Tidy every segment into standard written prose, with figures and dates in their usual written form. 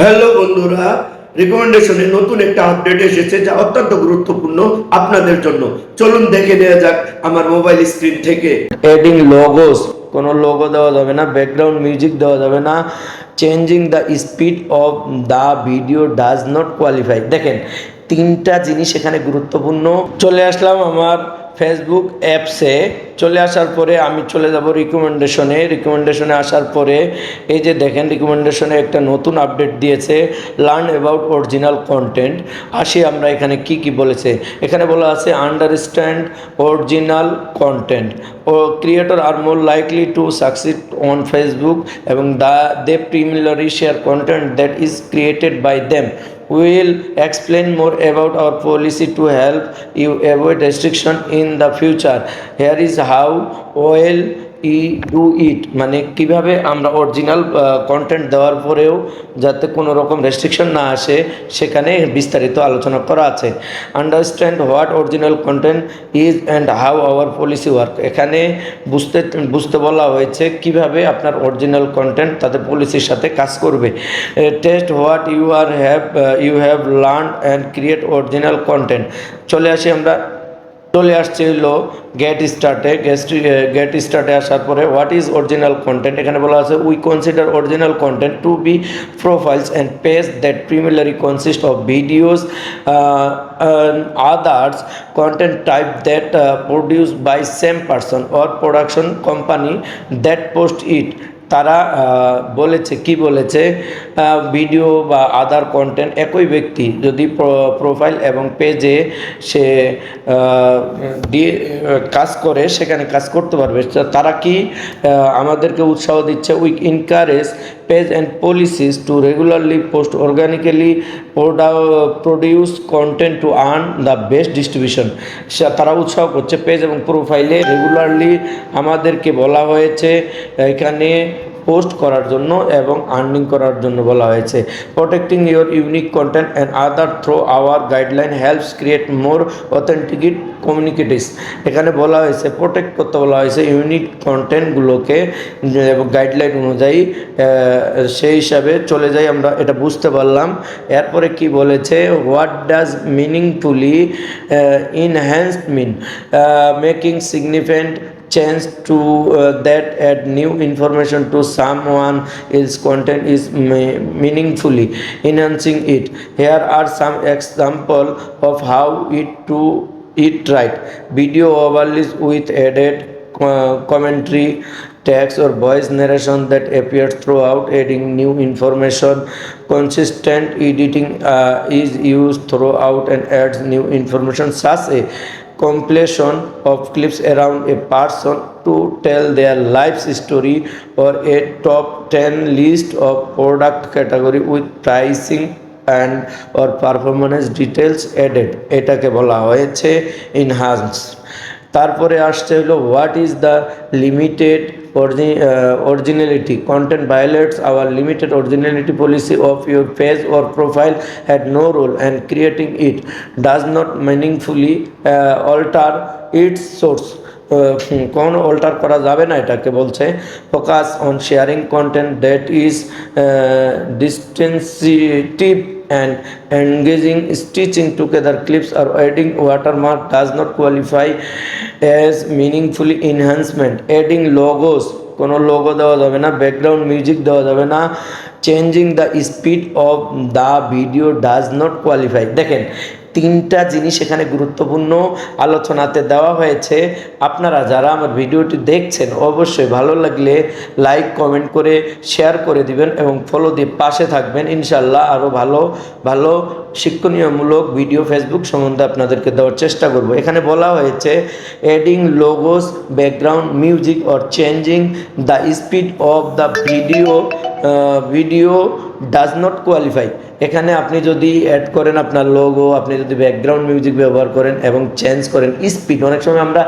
Hello বন্ধুরা, রিকমেন্ডেশনে নতুন একটা আপডেট এসেছে যা অত্যন্ত গুরুত্বপূর্ণ আপনাদের জন্য। চলুন দেখে নেওয়া যাক আমার মোবাইল স্ক্রিন থেকে। এডিং লোগোস, কোনো লোগো দেওয়া যাবে না, ব্যাকগ্রাউন্ড মিউজিক দেওয়া যাবে না, changing the speed of the video does not qualify. দেখেন, তিনটা জিনিস এখানে গুরুত্বপূর্ণ। চলে আসলাম আমার ফেসবুক অ্যাপসে। চলে আসার পরে আমি চলে যাব রিকমেন্ডেশনে আসার পরে এই যে দেখেন, রিকমেন্ডেশনে একটা নতুন আপডেট দিয়েছে, লার্ন অ্যাবাউট অরিজিনাল কন্টেন্ট। আসি আমরা এখানে কি কি বলেছে। এখানে বলা আছে আন্ডারস্ট্যান্ড অরিজিনাল কন্টেন্ট ও creator are more likely to succeed on Facebook এবং they primarily share content that is created by them. We will explain more about our policy to help you avoid restriction in the future. Here is how well do it, মানে কিভাবে আমরা original content দেওয়ার পরেও যাতে কোনো রকম restriction না আসে সেখানে বিস্তারিত আলোচনা করা আছে। Understand what original content is and how hour policy work. এখানে বুঝতে বলা হয়েছে কিভাবে আপনার অরিজিনাল কন্টেন্ট তাদের পলিসির সাথে কাজ করবে। Test what you have learn and create original content. চলে আসছে হলো গেট স্টার্টে আসার পরে হোয়াট ইজ অরিজিনাল কন্টেন্ট। এখানে বলা আছে we consider original content to be profiles and page that primarily consist of videos others content type that produced by same person or production company that post it. তারা বলেছে video বা আদার content একই ব্যক্তি যদি profile এবং পেজে সে দিয়ে কাজ করে সেখানে কাজ করতে পারবে। তারা কি আমাদেরকে উৎসাহ দিচ্ছে, we encourage page and policies to regularly post organically produce content to earn the best distribution. তারা উৎসাহ করছে পেজ এবং প্রোফাইলে রেগুলারলি আমাদেরকে বলা হয়েছে এখানে পোস্ট করার জন্য এবং আর্নিং করার জন্য বলা হয়েছে। Protecting your unique content and other through our guideline helps create more authentic communicatives. এখানে বলা হয়েছে প্রোটেক্ট করতে বলা হয়েছে ইউনিক কন্টেন্টগুলোকে এবং গাইডলাইন অনুযায়ী। সেই হিসাবে চলে যাই আমরা, এটা বুঝতে পারলাম। এরপরে কি বলেছে, what does meaningfully enhanced mean, making significant change to that add new information to someone else content is meaningfully enhancing it. Here are some example of how it right. Video overlays with added commentary, text or voice narration that appears throughout, adding new information. Consistent editing is used throughout and adds new information, such a compilation of clips around a person to tell their life story or a top 10 list of product category with pricing and or performance details added. এটাকে বলা হয়েছে enhance। তারপরে আসছে হলো what is the limited originality. Content violates our limited originality policy of your page or profile had no role and creating it does not meaningfully alter its source. কোনো alter করা যাবে না, এটাকে বলছে। Focus on sharing content that is distinctive and engaging. Stitching together clips or adding watermark does not qualify as meaningfully enhancement. Adding logos, কোনো logo দেওয়া যাবে না, ব্যাকগ্রাউন্ড মিউজিক দেওয়া যাবে না, changing the speed of the video does not qualify. দেখেন, তিনটা জিনিস এখানে গুরুত্বপূর্ণ আলোচনাতে দেওয়া হয়েছে। আপনারা যারা আমার ভিডিওটি দেখছেন অবশ্যই ভালো লাগলে লাইক কমেন্ট করে শেয়ার করে দিবেন এবং ফলো দিয়ে পাশে থাকবেন। ইনশাল্লাহ আরও ভালো ভালো শিক্ষণীয়মূলক ভিডিও ফেসবুক সম্বন্ধে আপনাদেরকে দেওয়ার চেষ্টা করব। এখানে বলা হয়েছে adding logos, background music or changing the speed of the video does not qualify. এখানে আপনি যদি অ্যাড করেন আপনার লোগো, আপনি যদি ব্যাকগ্রাউন্ড মিউজিক ব্যবহার করেন এবং চেঞ্জ করেন স্পিড, অনেক সময় আমরা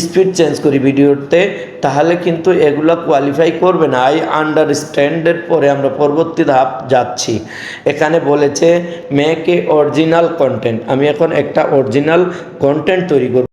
স্পিড চেঞ্জ করি ভিডিওতে, তাহলে কিন্তু এগুলো কোয়ালিফাই করবে না। আই আন্ডারস্ট্যান্ডের পরে আমরা পরবর্তী ধাপ যাচ্ছি। এখানে বলেছে মেক এ অরিজিনাল কন্টেন্ট। আমি এখন একটা অরিজিনাল কন্টেন্ট তৈরি করব।